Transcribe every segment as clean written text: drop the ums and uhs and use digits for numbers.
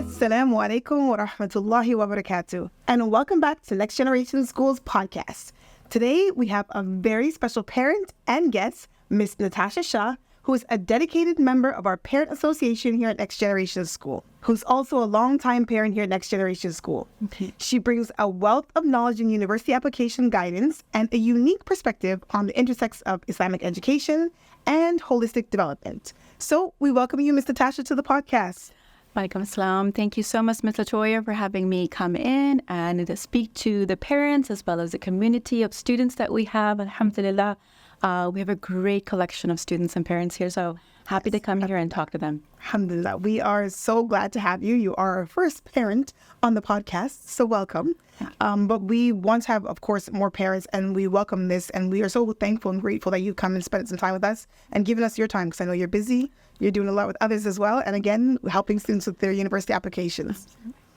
Assalamu alaikum wa rahmatullahi wa barakatuh. And welcome back to Next Generation Schools podcast. Today we have a very special parent and guest, Miss Natasha Shah, who is a dedicated member of our parent association here at Next Generation School, who's also a longtime parent here at Next Generation School. She brings a wealth of knowledge in university application guidance and a unique perspective on the intersects of Islamic education and holistic development. So we welcome you, Ms. Natasha, to the podcast. Walaikum assalam. Thank you so much, Ms. Latoya, for having me come in and to speak to the parents as well as the community of students that we have. Alhamdulillah, we have a great collection of students and parents here, so happy to come here and talk to them. Alhamdulillah. We are so glad to have you. You are our first parent on the podcast, so welcome. But we want to have, of course, more parents, and we welcome this, and we are so thankful and grateful that you come and spend some time with us and given us your time, because I know you're busy. You're doing a lot with others as well, and again, helping students with their university applications.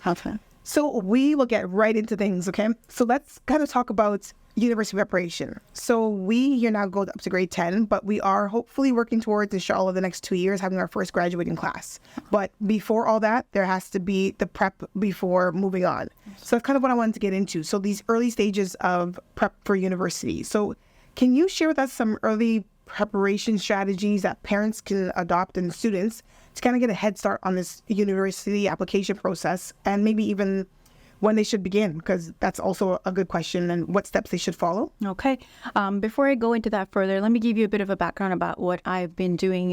How fun. So we will get right into things, okay? So let's kind of talk about university preparation. So we here now go up to grade 10, but we are hopefully working towards, inshallah, the next 2 years having our first graduating class. But before all that, there has to be the prep before moving on. So that's kind of what I wanted to get into. So these early stages of prep for university. So can you share with us some early preparation strategies that parents can adopt and students to kind of get a head start on this university application process, and maybe even when they should begin, because that's also a good question, and what steps they should follow? Okay. Before I go into that further, let me give you a bit of a background about what I've been doing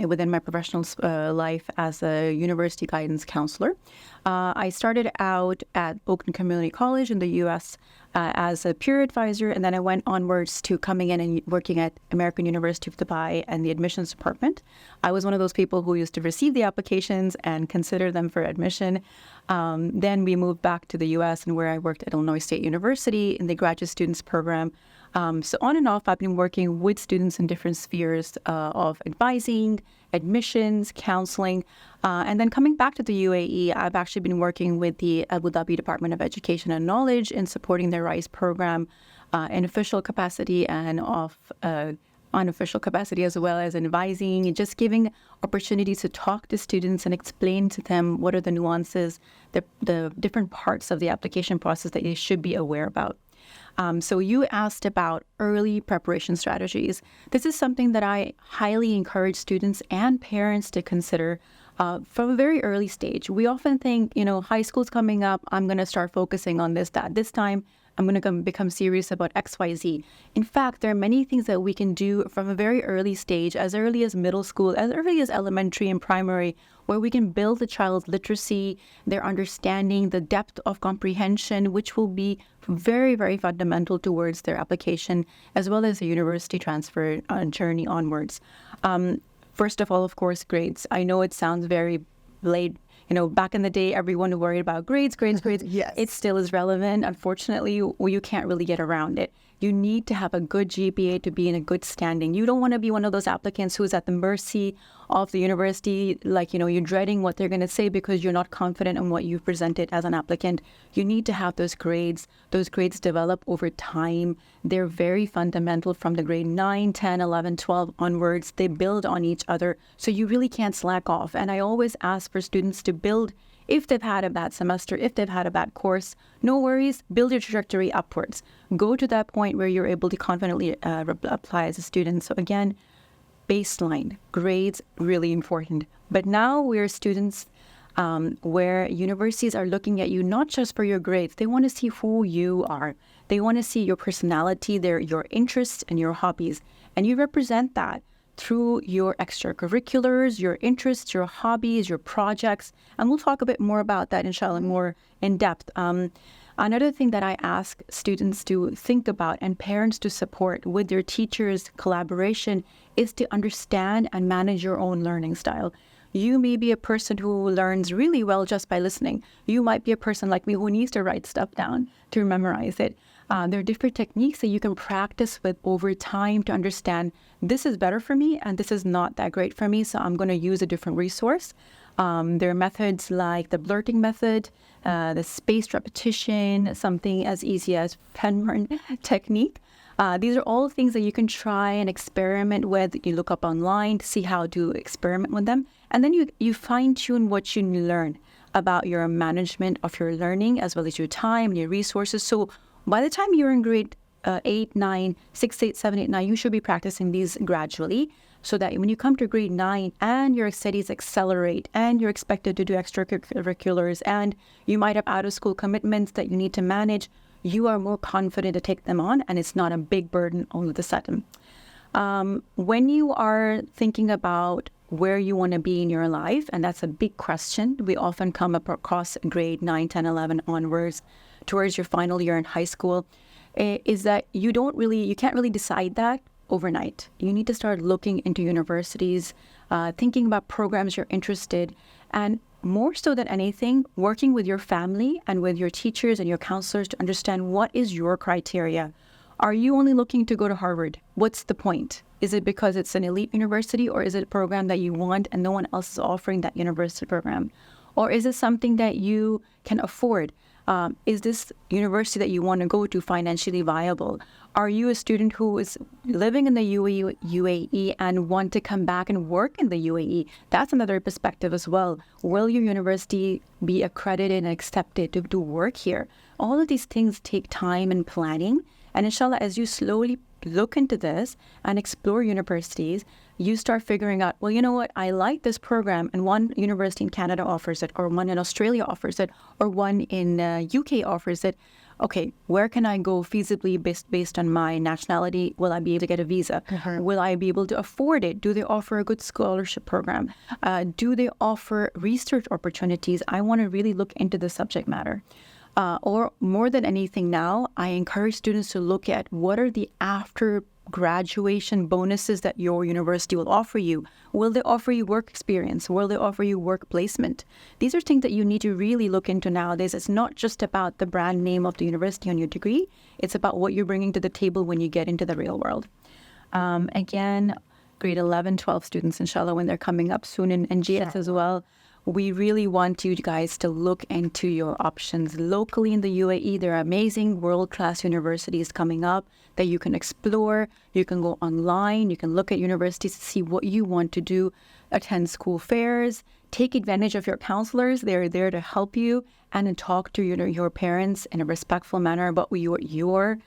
within my professional life as a university guidance counselor. I started out at Oakland Community College in the U.S. As a peer advisor, and then I went onwards to coming in and working at American University of Dubai and the admissions department. I was one of those people who used to receive the applications and consider them for admission. Then we moved back to the U.S. and where I worked at Illinois State University in the graduate students program. So on and off, I've been working with students in different spheres of advising, admissions, counseling, and then coming back to the UAE, I've actually been working with the Abu Dhabi Department of Education and Knowledge in supporting their RISE program in official capacity and unofficial capacity, as well as advising and just giving opportunities to talk to students and explain to them what are the nuances, the different parts of the application process that they should be aware about. So you asked about early preparation strategies. This is something that I highly encourage students and parents to consider from a very early stage. We often think, high school's coming up, I'm going to start focusing on this, that. This time, I'm going to become serious about X, Y, Z. In fact, there are many things that we can do from a very early stage, as early as middle school, as early as elementary and primary, where we can build the child's literacy, their understanding, the depth of comprehension, which will be very, very fundamental towards their application, as well as the university transfer journey onwards. First of all, of course, grades. I know it sounds very late. Back in the day, everyone worried about grades. Yes. It still is relevant. Unfortunately, you can't really get around it. You need to have a good GPA to be in a good standing. You don't want to be one of those applicants who's at the mercy of the university, you're dreading what they're going to say because you're not confident in what you've presented as an applicant. You need to have those grades. Those grades develop over time. They're very fundamental from the grade 9, 10, 11, 12 onwards. They build on each other. So you really can't slack off. And I always ask for students to build. If they've had a bad semester, if they've had a bad course, no worries, build your trajectory upwards. Go to that point where you're able to confidently apply as a student. So again, baseline, grades, really important. But now we're students where universities are looking at you not just for your grades. They want to see who you are. They want to see your personality, your interests and your hobbies. And you represent that through your extracurriculars, your interests, your hobbies, your projects. And we'll talk a bit more about that, inshallah, more in depth. Another thing that I ask students to think about and parents to support with their teachers' collaboration is to understand and manage your own learning style. You may be a person who learns really well just by listening. You might be a person like me who needs to write stuff down to memorize it. There are different techniques that you can practice with over time to understand this is better for me and this is not that great for me, so I'm going to use a different resource. There are methods like the blurting method, the spaced repetition, something as easy as pen technique. These are all things that you can try and experiment with. You look up online to see how to experiment with them. And then you fine-tune what you learn about your management of your learning, as well as your time and your resources. So by the time you're in grade 8, 9, 6, 8, 7, 8, 9, you should be practicing these gradually, so that when you come to grade 9 and your studies accelerate and you're expected to do extracurriculars and you might have out-of-school commitments that you need to manage, you are more confident to take them on, and it's not a big burden all of a sudden. When you are thinking about where you want to be in your life, and that's a big question, we often come across grade 9, 10, 11 onwards towards your final year in high school, is that you can't really decide that overnight. You need to start looking into universities, thinking about programs you're interested, and more so than anything, working with your family and with your teachers and your counselors to understand what is your criteria. Are you only looking to go to Harvard? What's the point? Is it because it's an elite university, or is it a program that you want and no one else is offering that university program? Or is it something that you can afford? Is this university that you want to go to financially viable? Are you a student who is living in the UAE and want to come back and work in the UAE? That's another perspective as well. Will your university be accredited and accepted to work here? All of these things take time and planning. And inshallah, as you slowly look into this and explore universities, you start figuring out, well, you know what, I like this program, and one university in Canada offers it, or one in Australia offers it, or one in UK offers it. Okay, where can I go feasibly based on my nationality? Will I be able to get a visa? Will I be able to afford it? Do they offer a good scholarship program? Do they offer research opportunities? I want to really look into the subject matter. Or more than anything now, I encourage students to look at what are the after graduation bonuses that your university will offer you. Will they offer you work experience? Will they offer you work placement? These are things that you need to really look into nowadays. It's not just about the brand name of the university on your degree. It's about what you're bringing to the table when you get into the real world. Again, grade 11, 12 students, inshallah, when they're coming up soon in NGS as well, we really want you guys to look into your options. Locally in the UAE, there are amazing world-class universities coming up that you can explore. You can go online. You can look at universities to see what you want to do, attend school fairs, take advantage of your counselors. They're there to help you, and then talk to your parents in a respectful manner about what your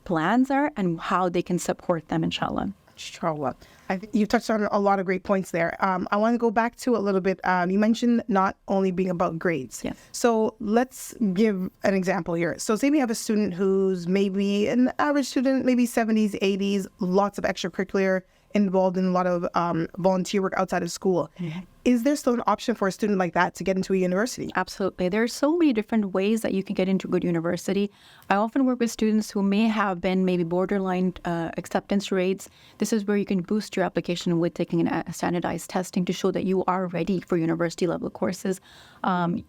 plans are and how they can support them, inshallah. Inshallah. I think you touched on a lot of great points there. I want to go back to a little bit. You mentioned not only being about grades. Yes. So let's give an example here. So say we have a student who's maybe an average student, maybe 70s, 80s, lots of extracurricular, involved in a lot of volunteer work outside of school. Mm-hmm. Is there still an option for a student like that to get into a university? Absolutely. There are so many different ways that you can get into a good university. I often work with students who may have been maybe borderline acceptance rates. This is where you can boost your application with taking a standardized testing to show that you are ready for university level courses.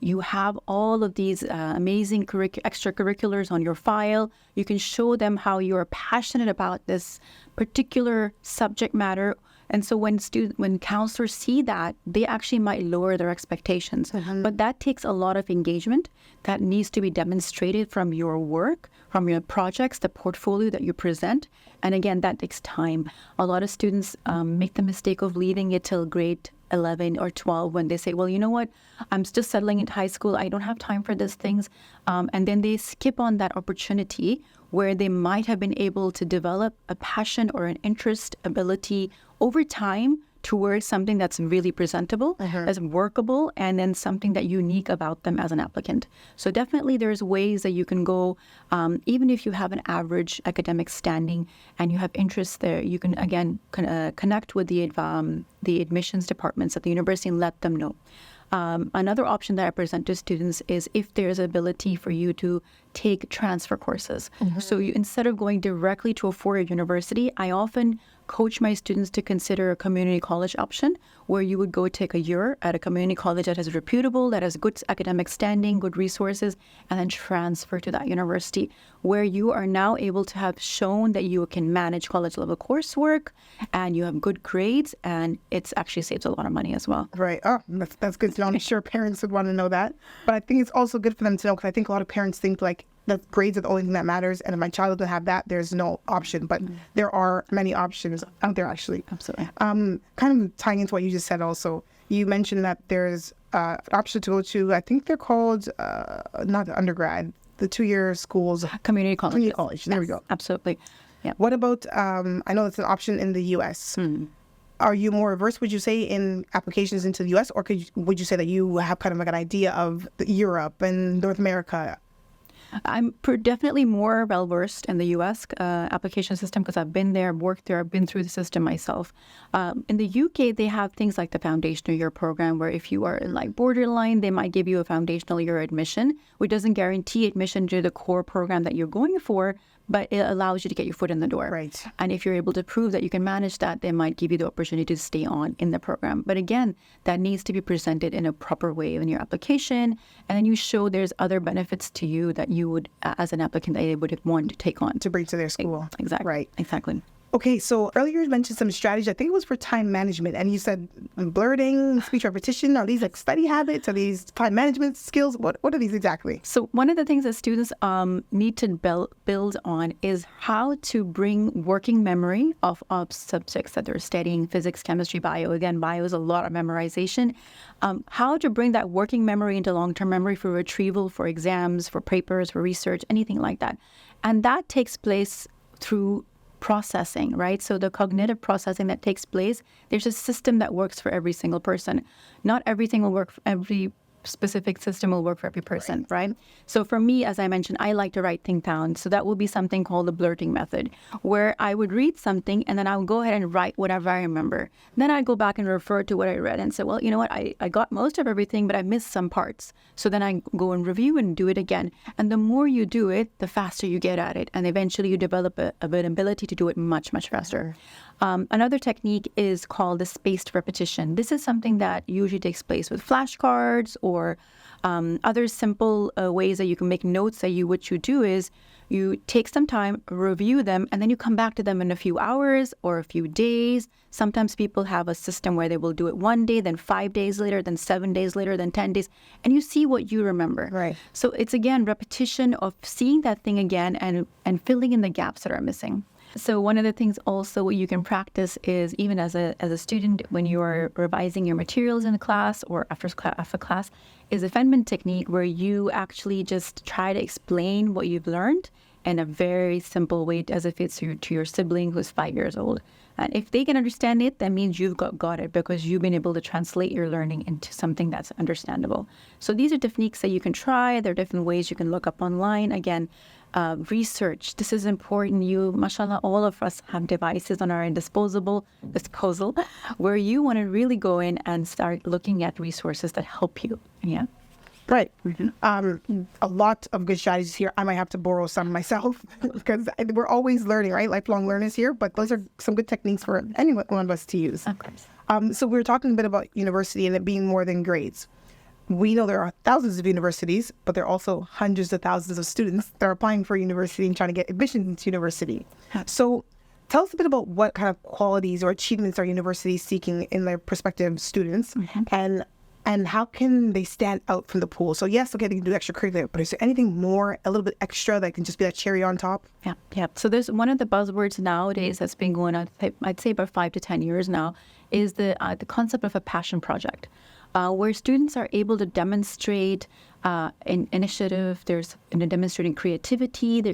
You have all of these amazing extracurriculars on your file. You can show them how you are passionate about this particular subject matter. And so when counselors see that, they actually might lower their expectations. Mm-hmm. But that takes a lot of engagement that needs to be demonstrated from your work, from your projects, the portfolio that you present. And again, that takes time. A lot of students make the mistake of leaving it till grade 11 or 12 when they say, well, you know what, I'm just settling into high school. I don't have time for these things. And then they skip on that opportunity where they might have been able to develop a passion or an interest, ability over time towards something that's really presentable, that's workable, and then something that's unique about them as an applicant. So definitely there's ways that you can go, even if you have an average academic standing and you have interests there, you can, again, connect with the admissions departments at the university and let them know. Another option that I present to students is if there's ability for you to take transfer courses. Mm-hmm. So instead of going directly to a four-year university, I often coach my students to consider a community college option where you would go take a year at a community college that is reputable, that has good academic standing, good resources, and then transfer to that university where you are now able to have shown that you can manage college level coursework and you have good grades, and it actually saves a lot of money as well. Right. Oh, that's good to know. I'm sure parents would want to know that. But I think it's also good for them to know, because I think a lot of parents think like, that grades are the only thing that matters, and if my child doesn't have that, there's no option. But there are many options out there, actually. Absolutely. Kind of tying into what you just said also, you mentioned that there's an option to go to, I think they're called, not undergrad, the 2-year schools. Community college. Community college, there we go. Absolutely. Yeah. What about, I know it's an option in the U.S. Are you more averse, would you say, in applications into the U.S., or would you say that you have kind of like an idea of Europe and North America? I'm definitely more well-versed in the U.S. Application system because I've been there, worked there, I've been through the system myself. In the U.K., they have things like the foundational year program where if you are like borderline, they might give you a foundational year admission, which doesn't guarantee admission to the core program that you're going for, but it allows you to get your foot in the door. Right. And if you're able to prove that you can manage that, they might give you the opportunity to stay on in the program. But again, that needs to be presented in a proper way in your application. And then you show there's other benefits to you that you would, as an applicant, they would want to take on. To bring to their school. Exactly. Right. Exactly. Okay, so earlier you mentioned some strategy. I think it was for time management, and you said blurting, speech repetition. Are these like study habits? Are these time management skills? What are these exactly? So one of the things that students need to build on is how to bring working memory of subjects that they're studying, physics, chemistry, bio. Again, bio is a lot of memorization. How to bring that working memory into long-term memory for retrieval, for exams, for papers, for research, anything like that. And that takes place through processing, right? So the cognitive processing that takes place, there's a system that works for every single person. Not everything will work for every specific system will work for every person, right? So for me, as I mentioned, I like to write things down. So that will be something called the blurting method, where I would read something and then I would go ahead and write whatever I remember. Then I'd go back and refer to what I read and say, well, you know what, I got most of everything, but I missed some parts. So then I go and review and do it again. And the more you do it, the faster you get at it. And eventually you develop an ability to do it much, much faster. Another technique is called the spaced repetition. This is something that usually takes place with flashcards or other simple ways that you can make notes. What you do is you take some time, review them, and then you come back to them in a few hours or a few days. Sometimes people have a system where they will do it 1 day, then 5 days later, then 7 days later, then 10 days, and you see what you remember. Right. So it's, again, repetition of seeing that thing again and filling in the gaps that are missing. So one of the things also you can practice is, even as a student, when you are revising your materials in the class or after class, is a Feynman technique where you actually just try to explain what you've learned in a very simple way as if it's to your sibling who's 5 years old. And if they can understand it, that means you've got it because you've been able to translate your learning into something that's understandable. So these are techniques that you can try. There are different ways you can look up online. Again, research. This is important. Mashallah, all of us have devices on our disposal, where you want to really go in and start looking at resources that help you. Yeah. Right. A lot of good strategies here. I might have to borrow some myself because we're always learning, right? Lifelong learners here, but those are some good techniques for any one of us to use. Of course. So we were talking a bit about university and it being more than grades. We know there are thousands of universities, but there are also hundreds of thousands of students that are applying for university and trying to get admission into university. So tell us a bit about what kind of qualities or achievements are universities seeking in their prospective students, and how can they stand out from the pool? So yes, okay, they can do extracurricular, but is there anything more, a little bit extra that can just be that cherry on top? Yeah. So there's one of the buzzwords nowadays that's been going on, I'd say about 5 to 10 years now, is the concept of a passion project. Where students are able to demonstrate an initiative, demonstrating creativity, they're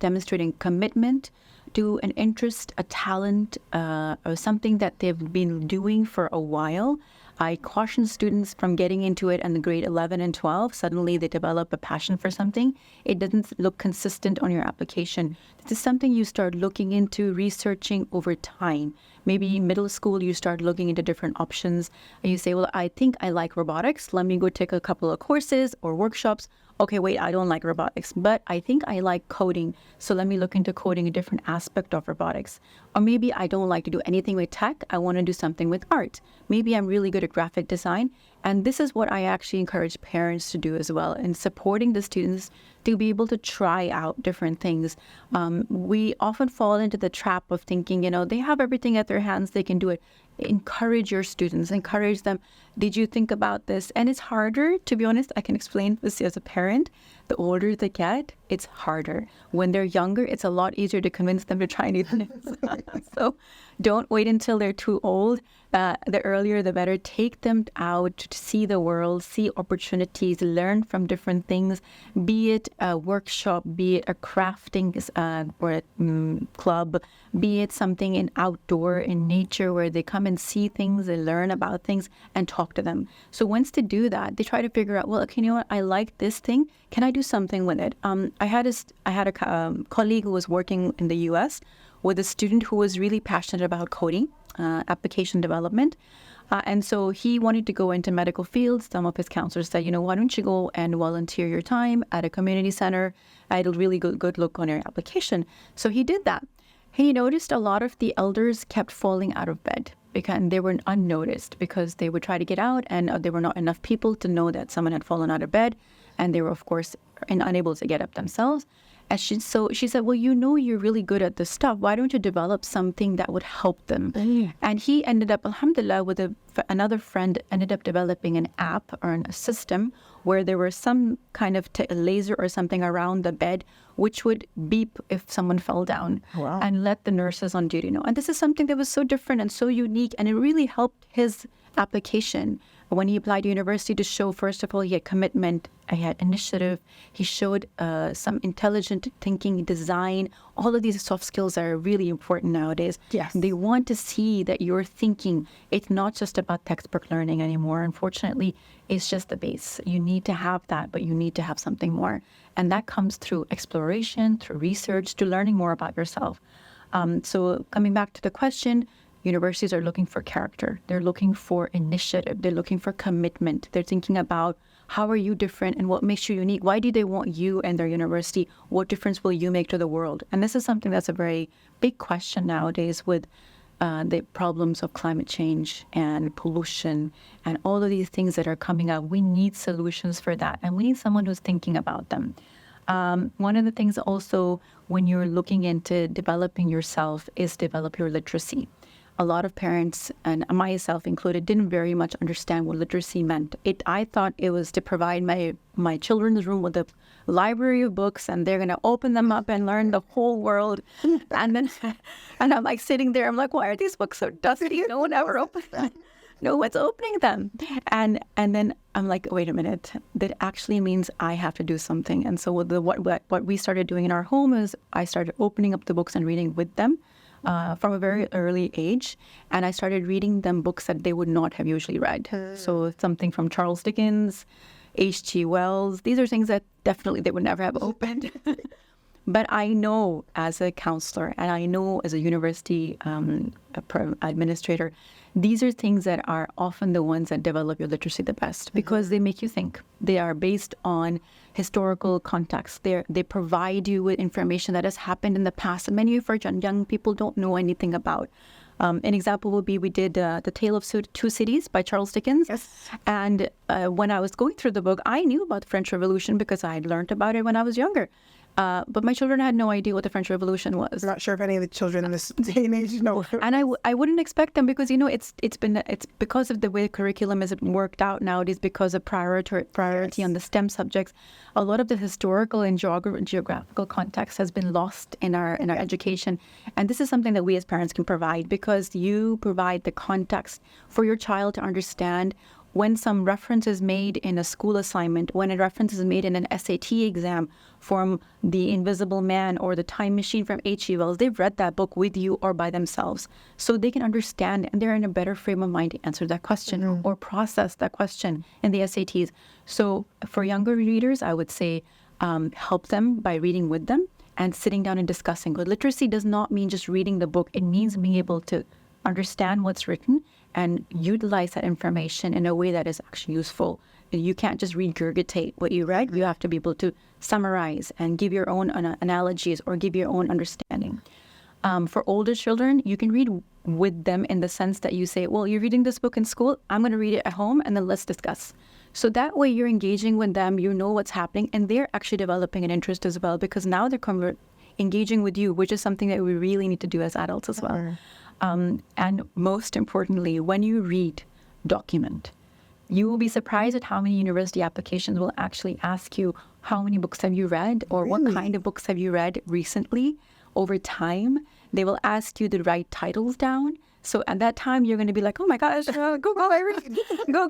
demonstrating commitment to an interest, a talent, or something that they've been doing for a while. I caution students from getting into it in the grade 11 and 12. Suddenly they develop a passion for something. It doesn't look consistent on your application. This is something you start looking into, researching over time. Maybe middle school, you start looking into different options. And you say, well, I think I like robotics. Let me go take a couple of courses or workshops. Okay, wait, I don't like robotics, but I think I like coding. So let me look into coding, a different aspect of robotics. Or maybe I don't like to do anything with tech. I want to do something with art. Maybe I'm really good at graphic design. And this is what I actually encourage parents to do as well, in supporting the students to be able to try out different things. We often fall into the trap of thinking, they have everything at their hands, they can do it. encourage your students, encourage them. Did you think about this? And it's harder, to be honest. I can explain this as a parent. The older they get, it's harder. When they're younger, it's a lot easier to convince them to try new things. So don't wait until they're too old. The earlier, the better. Take them out to see the world, see opportunities, learn from different things, be it a workshop, be it a crafting or a club, be it something in outdoor, in nature, where they come and see things, they learn about things, and talk to them. So once they do that, they try to figure out, well, okay, you know what, I like this thing. Can I do something with it? I had a colleague who was working in the U.S. with a student who was really passionate about coding, application development. And so he wanted to go into medical fields. Some of his counselors said, you know, why don't you go and volunteer your time at a community center? It'll really good look on your application. So he did that. He noticed a lot of the elders kept falling out of bed because they were unnoticed because they would try to get out and there were not enough people to know that someone had fallen out of bed. And they were, of course, unable to get up themselves. And she said, well, you know, you're really good at this stuff. Why don't you develop something that would help them? And he ended up, alhamdulillah, with another friend, ended up developing an app or a system where there was some kind of laser or something around the bed, which would beep if someone fell down. Wow. And let the nurses on duty know. And this is something that was so different and so unique. And it really helped his application when he applied to university to show, first of all, he had commitment, he had initiative, he showed some intelligent thinking, design. All of these soft skills are really important nowadays. Yes. They want to see that you're thinking. It's not just about textbook learning anymore. Unfortunately, it's just the base. You need to have that, but you need to have something more. And that comes through exploration, through research, through learning more about yourself. So coming back to the question, universities are looking for character. They're looking for initiative. They're looking for commitment. They're thinking about how are you different and what makes you unique? Why do they want you and their university? What difference will you make to the world? And this is something that's a very big question nowadays with the problems of climate change and pollution and all of these things that are coming up. We need solutions for that. And we need someone who's thinking about them. One of the things also when you're looking into developing yourself is develop your literacy. A lot of parents, and myself included, didn't very much understand what literacy meant. I thought it was to provide my children's room with a library of books, and they're going to open them up and learn the whole world. And I'm like sitting there, I'm like, why are these books so dusty? No one ever opens them. No one's opening them. And then I'm like, wait a minute, that actually means I have to do something. And so what we started doing in our home is I started opening up the books and reading with them. From a very early age, and I started reading them books that they would not have usually read. So something from Charles Dickens, H.G. Wells. These are things that definitely they would never have opened. But I know as a counselor, and I know as a university administrator, these are things that are often the ones that develop your literacy the best because they make you think. They are based on historical context. They provide you with information that has happened in the past and many of our young people don't know anything about. An example would be we did The Tale of Two Cities by Charles Dickens. Yes. And when I was going through the book, I knew about the French Revolution because I had learned about it when I was younger. But my children had no idea what the French Revolution was. I'm not sure if any of the children in this day and age know. And I wouldn't expect them because, you know, it's because of the way the curriculum is worked out nowadays because of priority on the STEM subjects. A lot of the historical and geographical context has been lost in our education. And this is something that we as parents can provide because you provide the context for your child to understand when some reference is made in a school assignment, when a reference is made in an SAT exam from The Invisible Man or The Time Machine from H.G. Wells, they've read that book with you or by themselves. So they can understand and they're in a better frame of mind to answer that question or process that question in the SATs. So for younger readers, I would say help them by reading with them and sitting down and discussing. But literacy does not mean just reading the book. It means being able to understand what's written and utilize that information in a way that is actually useful. You can't just regurgitate what you read. You have to be able to summarize and give your own analogies or give your own understanding. For older children, you can read with them in the sense that you say, well, you're reading this book in school, I'm going to read it at home, and then let's discuss. So that way you're engaging with them, you know what's happening, and they're actually developing an interest as well because now they're engaging with you, which is something that we really need to do as adults as well. And most importantly, when you read, document. You will be surprised at how many university applications will actually ask you, how many books have you read, or what kind of books have you read recently over time. They will ask you to write titles down. So at that time, you're going to be like, oh my gosh, go, I read. Go.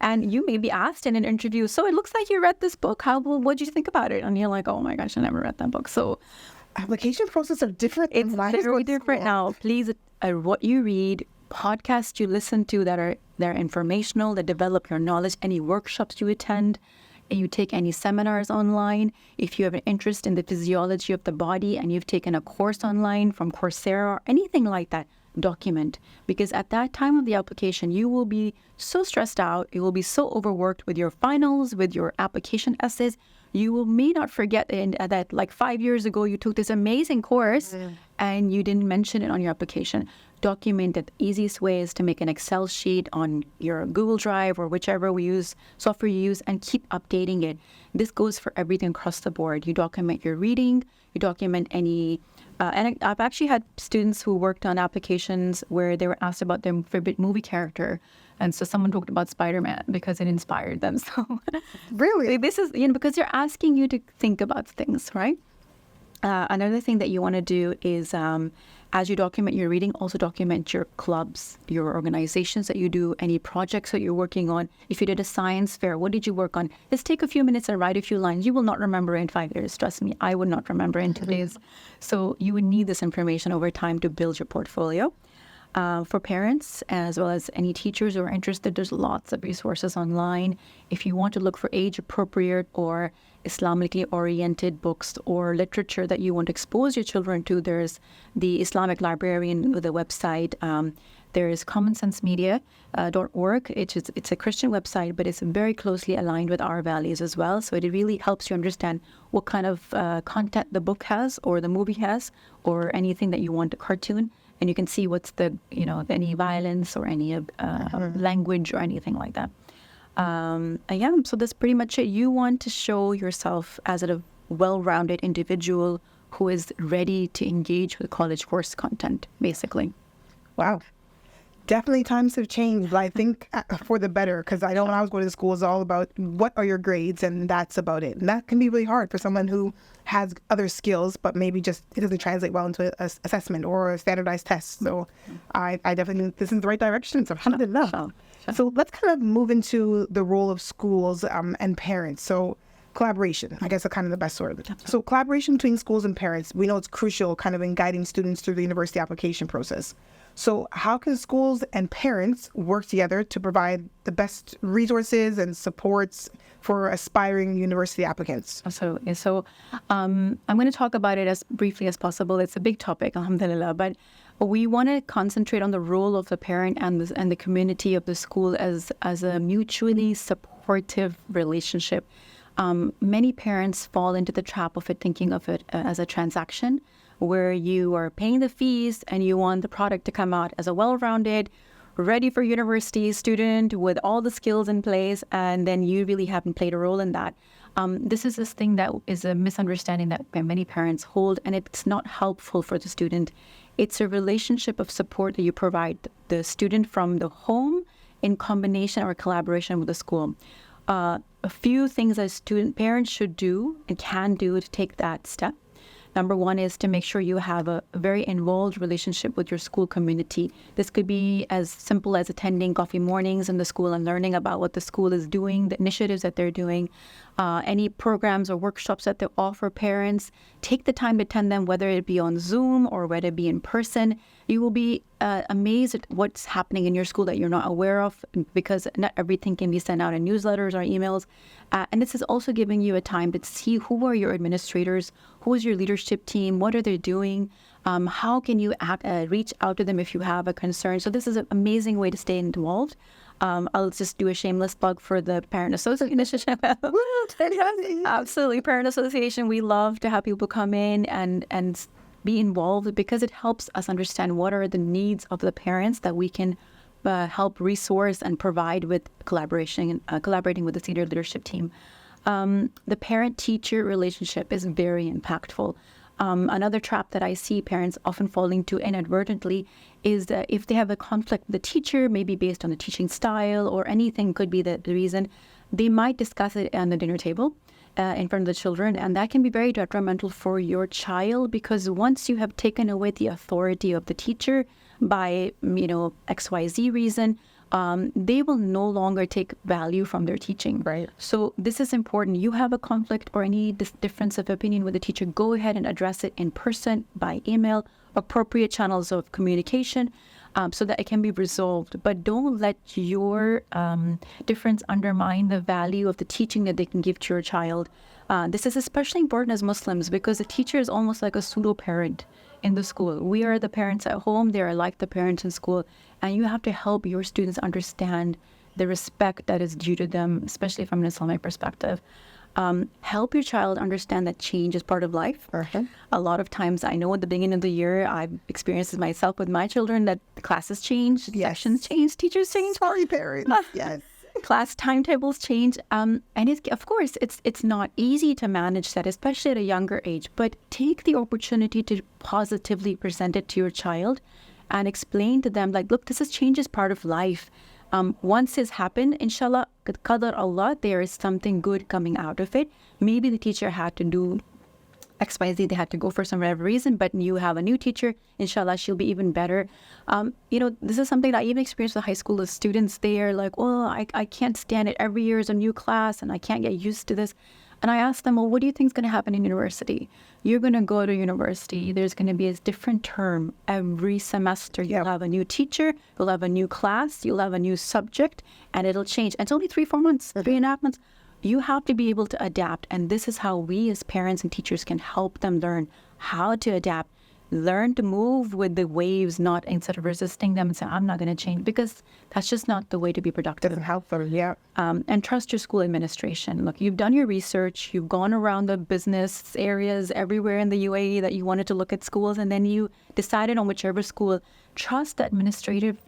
And you may be asked in an interview, so it looks like you read this book. What did you think about it? And you're like, oh my gosh, I never read that book. So application process are different. It's very different now. Please, what you read, podcasts you listen to they're informational, that develop your knowledge, any workshops you attend, and you take any seminars online. If you have an interest in the physiology of the body and you've taken a course online from Coursera or anything like that, document. Because at that time of the application, you will be so stressed out, you will be so overworked with your finals, with your application essays. You may not forget that like 5 years ago, you took this amazing course and you didn't mention it on your application. Document it. The easiest way is to make an Excel sheet on your Google Drive or whichever software you use, and keep updating it. This goes for everything across the board. You document your reading, you document any, and I've actually had students who worked on applications where they were asked about their favorite movie character. And so someone talked about Spider-Man because it inspired them. So really, this is, because they're asking you to think about things, right? Another thing that you want to do is, as you document your reading, also document your clubs, your organizations that you do, any projects that you're working on. If you did a science fair, what did you work on? Just take a few minutes and write a few lines. You will not remember in 5 years. Trust me, I would not remember in 2 days. So you would need this information over time to build your portfolio. For parents, as well as any teachers who are interested, there's lots of resources online. If you want to look for age-appropriate or Islamically oriented books or literature that you want to expose your children to, there's the Islamic Librarian with a website. There is commonsensemedia.org. It's a Christian website, but it's very closely aligned with our values as well. So it really helps you understand what kind of content the book has or the movie has or anything that you want, a cartoon. And you can see what's any violence or any language or anything like that. So that's pretty much it. You want to show yourself as a well-rounded individual who is ready to engage with college course content, basically. Wow. Definitely times have changed, but I think for the better, because I know when I was going to school, it's all about what are your grades, and that's about it. And that can be really hard for someone who has other skills, but maybe just it doesn't translate well into an assessment or a standardized test. So I definitely think this is the right direction. So alhamdulillah. So let's kind of move into the role of schools and parents. So collaboration, I guess, are kind of the best word. So collaboration between schools and parents, we know it's crucial kind of in guiding students through the university application process. So how can schools and parents work together to provide the best resources and supports for aspiring university applicants? Absolutely. So I'm going to talk about it as briefly as possible. It's a big topic, alhamdulillah, but we want to concentrate on the role of the parent and the community of the school as a mutually supportive relationship. Many parents fall into the trap of it, thinking of it as a transaction, where you are paying the fees and you want the product to come out as a well-rounded, ready for university student with all the skills in place, and then you really haven't played a role in that. This thing that is a misunderstanding that many parents hold, and it's not helpful for the student. It's a relationship of support that you provide the student from the home in combination or collaboration with the school. A few things that parents should do and can do to take that step. Number one is to make sure you have a very involved relationship with your school community. This could be as simple as attending coffee mornings in the school and learning about what the school is doing, the initiatives that they're doing, any programs or workshops that they offer parents. Take the time to attend them, whether it be on Zoom or whether it be in person. You will be amazed at what's happening in your school that you're not aware of, because not everything can be sent out in newsletters or emails. And this is also giving you a time to see who are your administrators, who is your leadership team, what are they doing, how can you reach out to them if you have a concern. So this is an amazing way to stay involved. I'll just do a shameless plug for the Parent Association. Absolutely. Parent Association, we love to have people come in and be involved, because it helps us understand what are the needs of the parents that we can help resource and provide with collaborating with the senior leadership team. The parent-teacher relationship is very impactful. Another trap that I see parents often fall into inadvertently is that if they have a conflict with the teacher, maybe based on the teaching style or anything could be the reason, they might discuss it on the dinner table in front of the children. And that can be very detrimental for your child, because once you have taken away the authority of the teacher by, XYZ reason, they will no longer take value from their teaching. Right. So this is important. You have a conflict or any difference of opinion with the teacher, go ahead and address it in person, by email, appropriate channels of communication, so that it can be resolved. But don't let your difference undermine the value of the teaching that they can give to your child. This is especially important as Muslims, because the teacher is almost like a pseudo-parent in the school. We are the parents at home. They are like the parents in school. And you have to help your students understand the respect that is due to them, especially from an Islamic perspective. Help your child understand that change is part of life. Okay. A lot of times, I know at the beginning of the year, I've experienced it myself with my children, that the classes change, sections change, teachers change. Sorry, parents. Yes. Class timetables change. And of course, it's not easy to manage that, especially at a younger age. But take the opportunity to positively present it to your child and explain to them, like, look, change is part of life. Once it's happened, inshallah, qadar Allah, there is something good coming out of it. Maybe the teacher had to do XYZ, they had to go for some whatever reason, but you have a new teacher, inshallah, she'll be even better. This is something that I even experienced with high school students. They are like, well, I can't stand it. Every year is a new class and I can't get used to this. And I asked them, well, what do you think is going to happen in university? You're going to go to university. There's going to be a different term every semester. You'll have a new teacher. You'll have a new class. You'll have a new subject, and it'll change. And it's only 3-4 months, 3.5 months. You have to be able to adapt. And this is how we as parents and teachers can help them learn how to adapt. Learn to move with the waves, not instead of resisting them and say, I'm not going to change, because that's just not the way to be productive. Doesn't help them, yeah. And trust your school administration. Look, you've done your research, you've gone around the business areas everywhere in the UAE that you wanted to look at schools, and then you decided on whichever school. Trust the administrative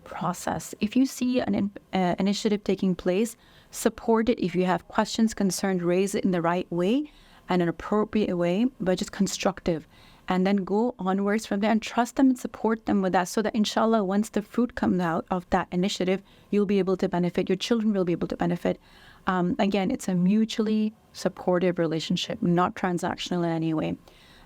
process. If you see an initiative taking place, support it. If you have questions, concerns, raise it in the right way and an appropriate way, but just constructive. And then go onwards from there and trust them and support them with that, so that inshallah, once the fruit comes out of that initiative, you'll be able to benefit. Your children will be able to benefit. Again, it's a mutually supportive relationship, not transactional in any way.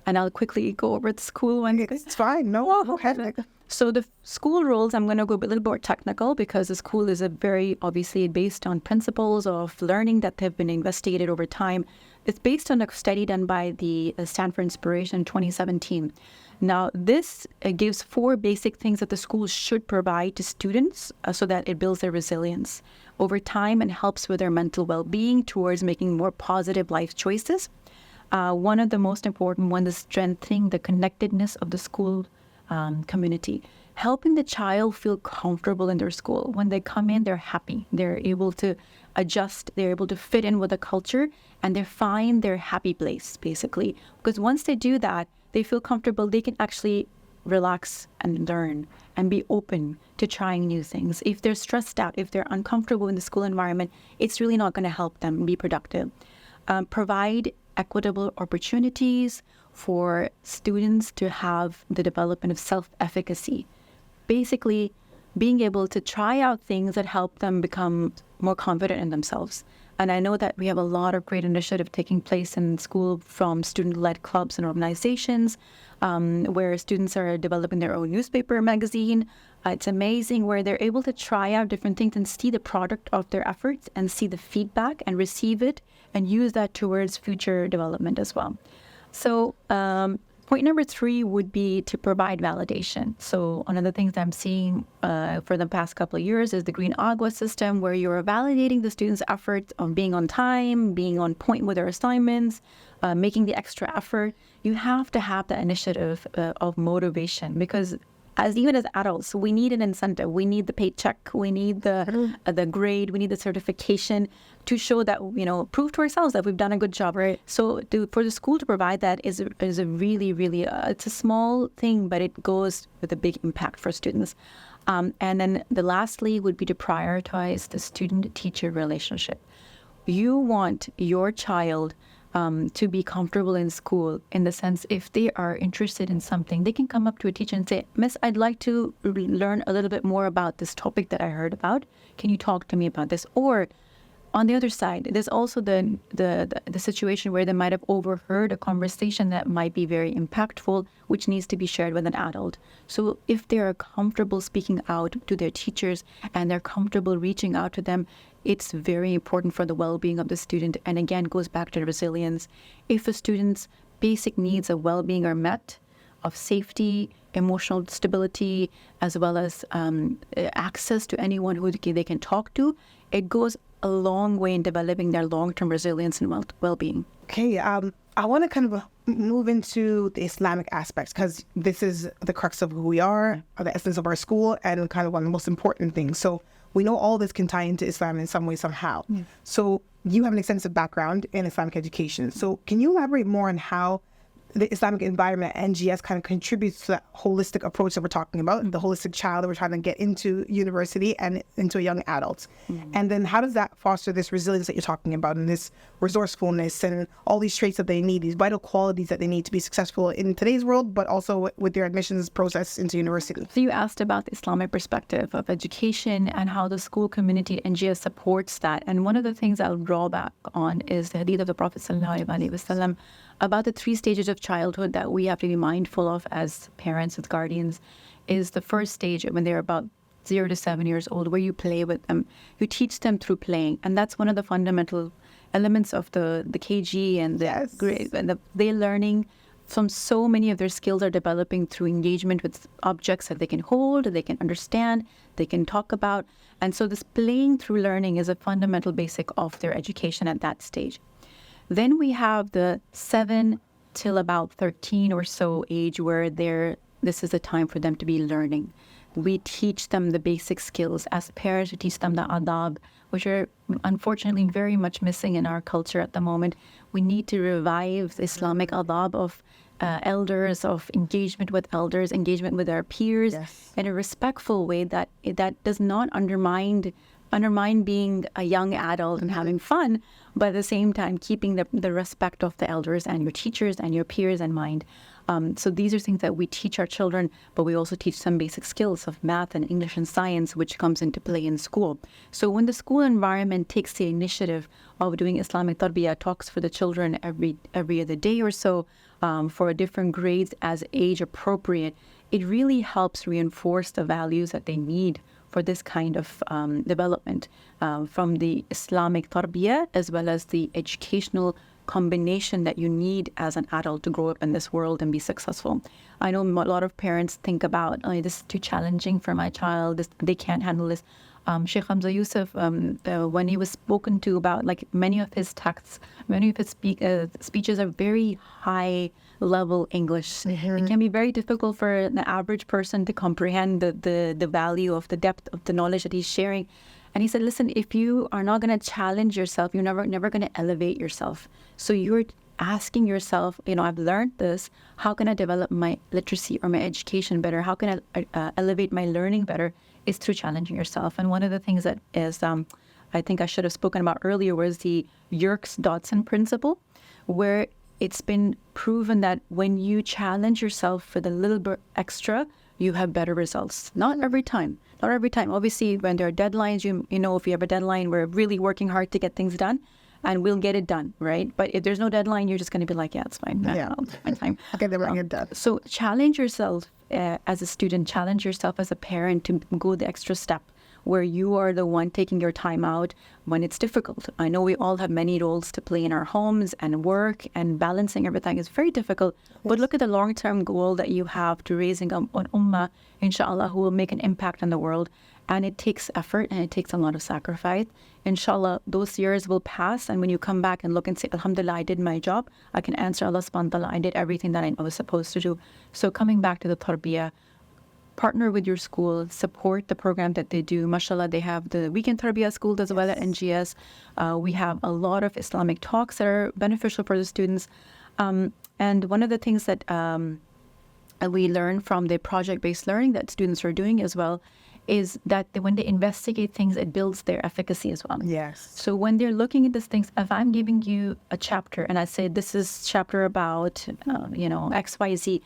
And I'll quickly go over the school one. It's fine. No, go ahead. So the school rules, I'm going to go a little more technical, because the school is obviously based on principles of learning that have been investigated over time. It's based on a study done by the Stand for Inspiration in 2017. Now, this gives 4 basic things that the school should provide to students so that it builds their resilience over time and helps with their mental well-being towards making more positive life choices. One of the most important ones is strengthening the connectedness of the school community, helping the child feel comfortable in their school. When they come in, they're happy. They're able to adjust. They're able to fit in with the culture, and they find their happy place, basically. Because once they do that, they feel comfortable. They can actually relax and learn and be open to trying new things. If they're stressed out, if they're uncomfortable in the school environment, it's really not going to help them be productive. Provide equitable opportunities for students to have the development of self-efficacy. Basically, being able to try out things that help them become more confident in themselves. And I know that we have a lot of great initiative taking place in school, from student-led clubs and organizations, where students are developing their own newspaper, magazine. It's amazing where they're able to try out different things and see the product of their efforts and see the feedback and receive it and use that towards future development as well. So point number 3 would be to provide validation. So one of the things that I'm seeing for the past couple of years is the Green Agua system, where you're validating the students' efforts on being on time, being on point with their assignments, making the extra effort. You have to have the initiative of motivation, because even as adults, we need an incentive. We need the paycheck. We need the grade. We need the certification to show that, prove to ourselves that we've done a good job, right? So for the school to provide that is a really, really, it's a small thing, but it goes with a big impact for students. And then lastly would be to prioritize the student-teacher relationship. You want your child to be comfortable in school, in the sense if they are interested in something, they can come up to a teacher and say, Miss, I'd like to learn a little bit more about this topic that I heard about. Can you talk to me about this? Or on the other side, there's also the situation where they might have overheard a conversation that might be very impactful, which needs to be shared with an adult. So if they are comfortable speaking out to their teachers and they're comfortable reaching out to them, it's very important for the well-being of the student. And again, goes back to resilience. If a student's basic needs of well-being are met, of safety, emotional stability, as well as access to anyone who they can talk to, it goes a long way in developing their long-term resilience and well-being. Okay, I want to kind of move into the Islamic aspects, because this is the crux of who we are, the essence of our school, and kind of one of the most important things. So we know all this can tie into Islam in some way, somehow. So you have an extensive background in Islamic education. So can you elaborate more on how the Islamic environment at NGS kind of contributes to that holistic approach that we're talking about, the holistic child that we're trying to get into university and into a young adult? And then how does that foster this resilience that you're talking about, and this resourcefulness and all these traits that they need, these vital qualities that they need to be successful in today's world, but also with their admissions process into university? So you asked about the Islamic perspective of education and how the school community at NGS supports that. And one of the things I'll draw back on is the hadith of the Prophet ﷺ about the 3 stages of childhood that we have to be mindful of as parents, as guardians. Is the first stage when they're about 0 to 7 years old, where you play with them, you teach them through playing. And that's one of the fundamental elements of the KG and the grade, and they're learning from so many of their skills are developing through engagement with objects that they can hold, they can understand, they can talk about. And so this playing through learning is a fundamental basic of their education at that stage. Then we have the 7 till about 13 or so age, where this is a time for them to be learning. We teach them the basic skills. As parents, we teach them the adab, which are unfortunately very much missing in our culture at the moment. We need to revive the Islamic adab of elders, of engagement with elders, engagement with our peers in a respectful way that does not undermine being a young adult and having fun, but at the same time keeping the respect of the elders and your teachers and your peers in mind. So these are things that we teach our children, but we also teach some basic skills of math and English and science, which comes into play in school. So when the school environment takes the initiative of doing Islamic tarbiyah talks for the children every other day or so, for different grades as age appropriate, it really helps reinforce the values that they need for this kind of development, from the Islamic tarbiyah as well as the educational combination that you need as an adult to grow up in this world and be successful. I know a lot of parents think about, oh, this is too challenging for my child, they can't handle this. Sheikh Hamza Yusuf, when he was spoken to about, like, many of his texts, many of his speeches are very high level English. It can be very difficult for the average person to comprehend the value of the depth of the knowledge that he's sharing. And he said, listen, if you are not going to challenge yourself, you're never going to elevate yourself. So you're asking yourself, I've learned this. How can I develop my literacy or my education better? How can I elevate my learning better? Is through challenging yourself. And one of the things that is, I think I should have spoken about earlier, was the Yerkes-Dodson principle, where it's been proven that when you challenge yourself for the little bit extra, you have better results. Not every time. Obviously, when there are deadlines, if you have a deadline, we're really working hard to get things done, and we'll get it done, right? But if there's no deadline, you're just going to be like, yeah, it's fine. I'll take my time. Okay, then bring it done. So challenge yourself as a student, challenge yourself as a parent to go the extra step, where you are the one taking your time out when it's difficult. I know we all have many roles to play in our homes and work, and balancing everything is very difficult. But look at the long-term goal that you have to raising an ummah, inshallah, who will make an impact on the world. And it takes effort and it takes a lot of sacrifice. Inshallah, those years will pass, and when you come back and look and say, Alhamdulillah, I did my job, I can answer Allah subhanahu wa ta'ala, I did everything that I was supposed to do. So coming back to the tarbiyah, partner with your school, support the program that they do. Mashallah, they have the weekend tarbiyah school as well at NGS. We have a lot of Islamic talks that are beneficial for the students. And one of the things that we learn from the project-based learning that students are doing as well is that when they investigate things, it builds their efficacy as well. Yes. So when they're looking at these things, if I'm giving you a chapter and I say, this is chapter about, XYZ,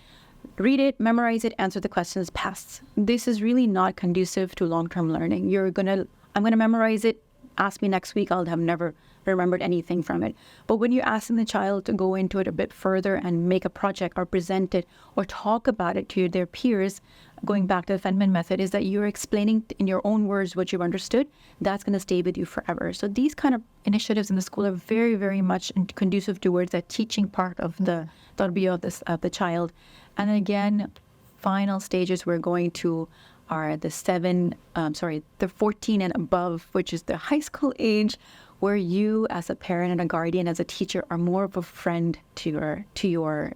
read it, memorize it, answer the questions, pass. This is really not conducive to long-term learning. I'm going to memorize it. Ask me next week, I'll have never remembered anything from it. But when you're asking the child to go into it a bit further and make a project or present it or talk about it to their peers, going back to the Feynman method, is that you're explaining in your own words what you've understood. That's going to stay with you forever. So these kind of initiatives in the school are very, very much conducive towards that teaching part of the tarbiyah of the child. And again, final stages we're going to are the 14 and above, which is the high school age, where you as a parent and a guardian, as a teacher, are more of a friend to your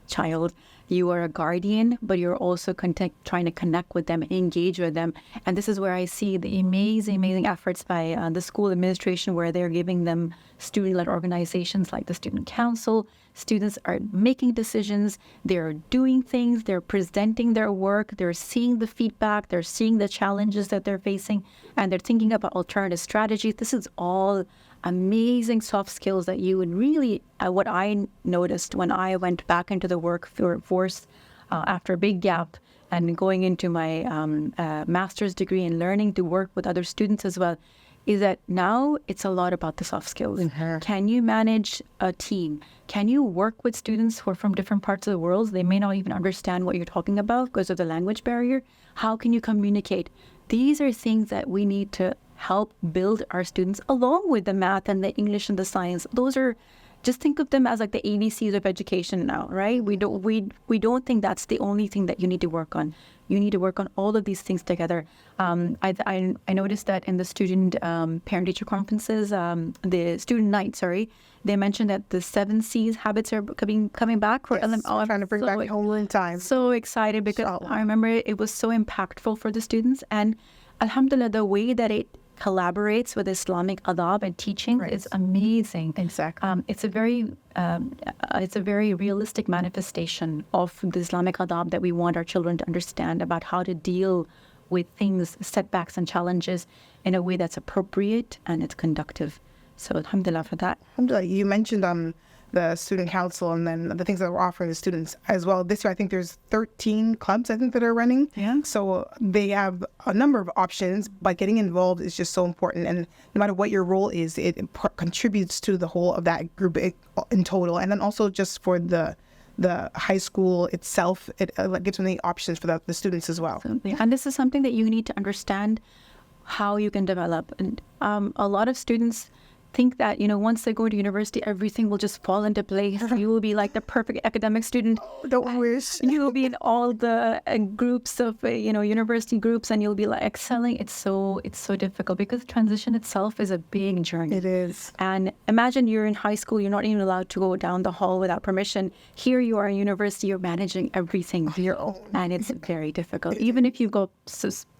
child. You are a guardian, but you're also trying to connect with them, engage with them. And this is where I see the amazing efforts by the school administration, where they're giving them student-led organizations like the student council. Students are making decisions, they're doing things, they're presenting their work, they're seeing the feedback, they're seeing the challenges that they're facing, and they're thinking about alternative strategies. This is all amazing soft skills that you would really, what I noticed when I went back into the workforce after a big gap and going into my master's degree and learning to work with other students as well, is that now it's a lot about the soft skills. Mm-hmm. Can you manage a team? Can you work with students who are from different parts of the world? They may not even understand what you're talking about because of the language barrier. How can you communicate? These are things that we need to help build our students, along with the math and the English and the science. Those are, just think of them as like the ABCs of education now, right? We don't think that's the only thing that you need to work on. You need to work on all of these things together. I noticed that in the student parent-teacher conferences, the student night, they mentioned that the 7 C's habits are coming back. Yes, trying to bring back home in time. So excited because I remember it was so impactful for the students. And alhamdulillah, the way that it collaborates with Islamic adab and teaching is amazing. Exactly. It's a very realistic manifestation of the Islamic adab that we want our children to understand about how to deal with things, setbacks and challenges in a way that's appropriate and it's conductive. So alhamdulillah for that. Alhamdulillah, you mentioned the student council and then the things that we're offering the students as well. This year, I think there's 13 clubs, that are running. Yeah. So they have a number of options, but getting involved is just so important. And no matter what your role is, it contributes to the whole of that group in total. And then also just for the high school itself, it gives many options for the students as well. Absolutely. And this is something that you need to understand how you can develop. And a lot of students think that, once they go to university, everything will just fall into place. You will be like the perfect academic student. Don't wish. You will be in all the groups of, university groups, and you'll be like excelling. It's so difficult because transition itself is a big journey. It is. And imagine you're in high school, you're not even allowed to go down the hall without permission. Here you are in university, you're managing everything on your own, and it's very difficult. Even if you've got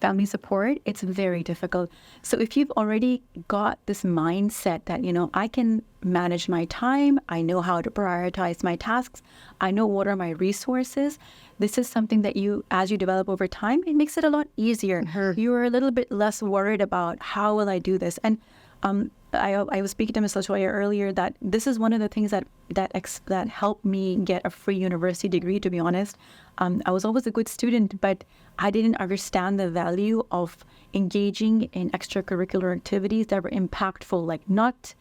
family support, it's very difficult. So if you've already got this mindset that, I can manage my time, I know how to prioritize my tasks, I know what are my resources, this is something that as you develop over time, it makes it a lot easier. Mm-hmm. You're a little bit less worried about how will I do this. And I was speaking to Ms. Latoya earlier that this is one of the things that helped me get a free university degree, to be honest. I was always a good student, but I didn't understand the value of engaging in extracurricular activities that were impactful, like not,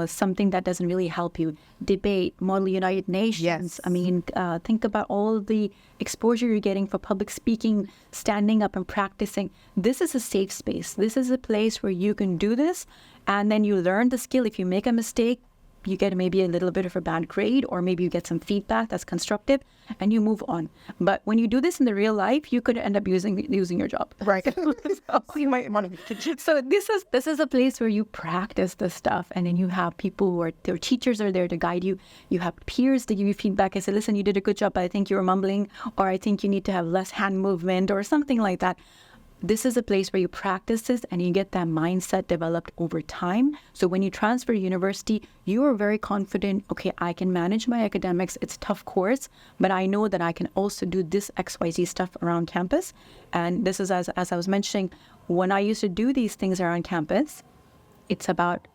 something that doesn't really help you. Debate, Model United Nations. Yes. I mean, think about all the exposure you're getting for public speaking, standing up and practicing. This is a safe space. This is a place where you can do this, and then you learn the skill. If you make a mistake, you get maybe a little bit of a bad grade, or maybe you get some feedback that's constructive, and you move on. But when you do this in the real life, you could end up losing your job. Right. You might want to. So this is a place where you practice this stuff, and then you have people who their teachers are there to guide you. You have peers to give you feedback. I say, listen, you did a good job, but I think you were mumbling, or I think you need to have less hand movement, or something like that. this is a place where you practice this and you get that mindset developed over time. So when you transfer to university, you are very confident, okay, I can manage my academics. It's a tough course, but I know that I can also do this XYZ stuff around campus. And this is, as I was mentioning, when I used to do these things around campus, it's about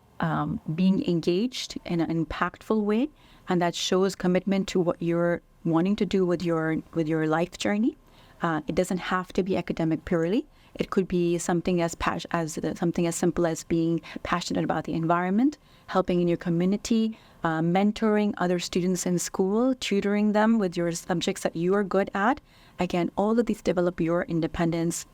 being engaged in an impactful way. And that shows commitment to what you're wanting to do with your life journey. It doesn't have to be academic purely. It could be something something as simple as being passionate about the environment, helping in your community, mentoring other students in school, tutoring them with your subjects that you are good at. Again, all of these develop your independence,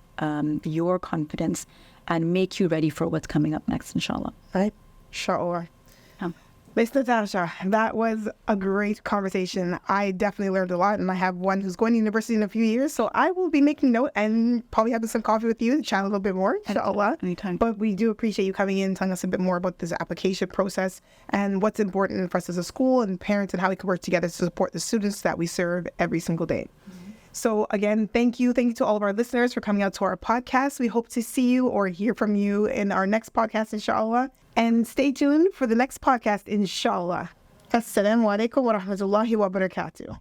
your confidence, and make you ready for what's coming up next, inshallah. Right? Sure. Miss Natasha, that was a great conversation. I definitely learned a lot, and I have one who's going to university in a few years, so I will be making note and probably having some coffee with you to chat a little bit more, inshallah. Anytime. But we do appreciate you coming in and telling us a bit more about this application process and what's important for us as a school and parents and how we can work together to support the students that we serve every single day. So again, thank you. Thank you to all of our listeners for coming out to our podcast. We hope to see you or hear from you in our next podcast, inshallah. And stay tuned for the next podcast, inshallah. Assalamu alaikum wa rahmatullahi wa barakatuh.